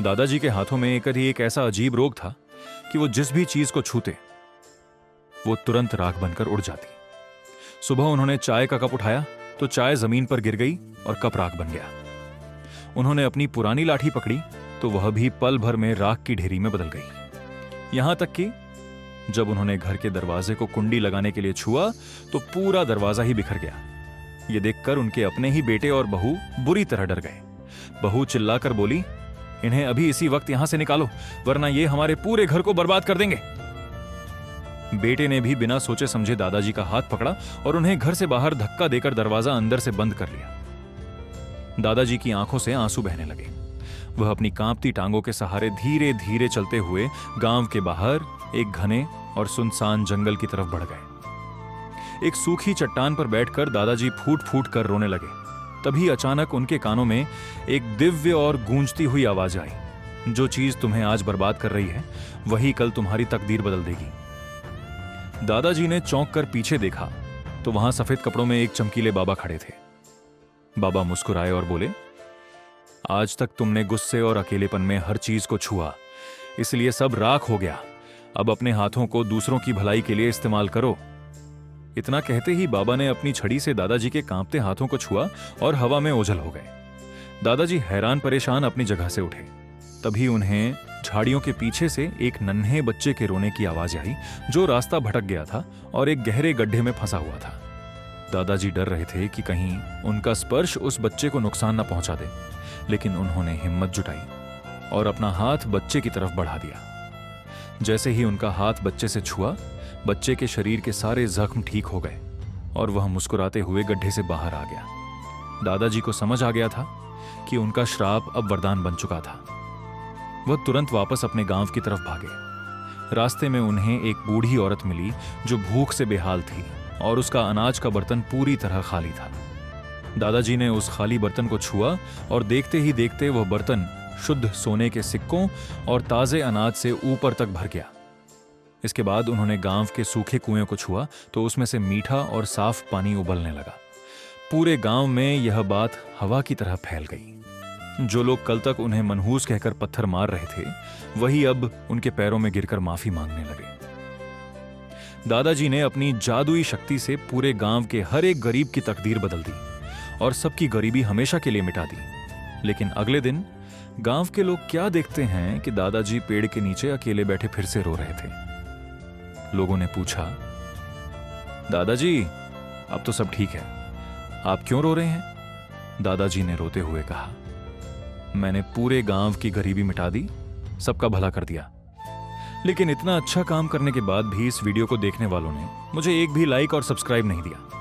दादाजी के हाथों में एक ऐसा अजीब रोग था कि वो जिस भी चीज को छूते वो तुरंत राख बनकर उड़ जाती। सुबह उन्होंने चाय का कप उठाया तो चाय जमीन पर गिर गई और कप राख बन गया। उन्होंने अपनी पुरानी लाठी पकड़ी तो वह भी पल भर में राख की ढेरी में बदल गई। यहां तक कि जब उन्होंने घर के दरवाजे को कुंडी लगाने के लिए छुआ तो पूरा दरवाजा ही बिखर गया। यह देखकर उनके अपने ही बेटे और बहू बुरी तरह डर गए। बहू चिल्लाकर बोली, इन्हें अभी इसी वक्त यहां से निकालो, वरना ये हमारे पूरे घर को बर्बाद कर देंगे। बेटे ने भी बिना सोचे समझे दादाजी का हाथ पकड़ा और उन्हें घर से बाहर धक्का देकर दरवाजा अंदर से बंद कर लिया। दादाजी की आंखों से आंसू बहने लगे। वह अपनी कांपती टांगों के सहारे धीरे धीरे चलते हुए गांव के बाहर एक घने और सुनसान जंगल की तरफ बढ़ गए। एक सूखी चट्टान पर बैठकर दादाजी फूट फूट कर रोने लगे। तभी अचानक उनके कानों में एक दिव्य और गूंजती हुई आवाज आई, जो चीज तुम्हें आज बर्बाद कर रही है वही कल तुम्हारी तकदीर बदल देगी। दादाजी ने चौंक कर पीछे देखा तो वहां सफेद कपड़ों में एक चमकीले बाबा खड़े थे। बाबा मुस्कुराए और बोले, आज तक तुमने गुस्से और अकेलेपन में हर चीज को छुआ, इसलिए सब राख हो गया। अब अपने हाथों को दूसरों की भलाई के लिए इस्तेमाल करो। इतना कहते ही बाबा ने अपनी छड़ी से दादाजी के कांपते हाथों को छुआ और हवा में ओझल हो गए। दादाजी हैरान परेशान अपनी जगह से उठे। तभी उन्हें झाड़ियों के पीछे से एक नन्हे बच्चे के रोने की आवाज आई, जो रास्ता भटक गया था और एक गहरे गड्ढे में फंसा हुआ था। दादाजी डर रहे थे कि कहीं उनका स्पर्श उस बच्चे को नुकसान न पहुंचा दे, लेकिन उन्होंने हिम्मत जुटाई और अपना हाथ बच्चे की तरफ बढ़ा दिया। जैसे ही उनका हाथ बच्चे से छुआ, बच्चे के शरीर के सारे जख्म ठीक हो गए और वह मुस्कुराते हुए गड्ढे से बाहर आ गया। दादाजी को समझ आ गया था कि उनका श्राप अब वरदान बन चुका था। वह तुरंत वापस अपने गांव की तरफ भागे। रास्ते में उन्हें एक बूढ़ी औरत मिली जो भूख से बेहाल थी और उसका अनाज का बर्तन पूरी तरह खाली था। दादाजी ने उस खाली बर्तन को छुआ और देखते ही देखते वह बर्तन शुद्ध सोने के सिक्कों और ताजे अनाज से ऊपर तक भर गया। इसके बाद उन्होंने गांव के सूखे कुएं को छुआ तो उसमें से मीठा और साफ पानी उबलने लगा। पूरे गांव में यह बात हवा की तरह फैल गई। जो लोग कल तक उन्हें मनहूस कहकर पत्थर मार रहे थे, वही अब उनके पैरों में गिरकर माफी मांगने लगे। दादाजी ने अपनी जादुई शक्ति से पूरे गांव के हर एक गरीब की तकदीर बदल दी और सबकी गरीबी हमेशा के लिए मिटा दी। लेकिन अगले दिन गांव के लोग क्या देखते हैं कि दादाजी पेड़ के नीचे अकेले बैठे फिर से रो रहे थे। लोगों ने पूछा, दादाजी अब तो सब ठीक है, आप क्यों रो रहे हैं? दादाजी ने रोते हुए कहा, मैंने पूरे गांव की गरीबी मिटा दी, सबका भला कर दिया। लेकिन इतना अच्छा काम करने के बाद भी इस वीडियो को देखने वालों ने मुझे एक भी लाइक और सब्सक्राइब नहीं दिया।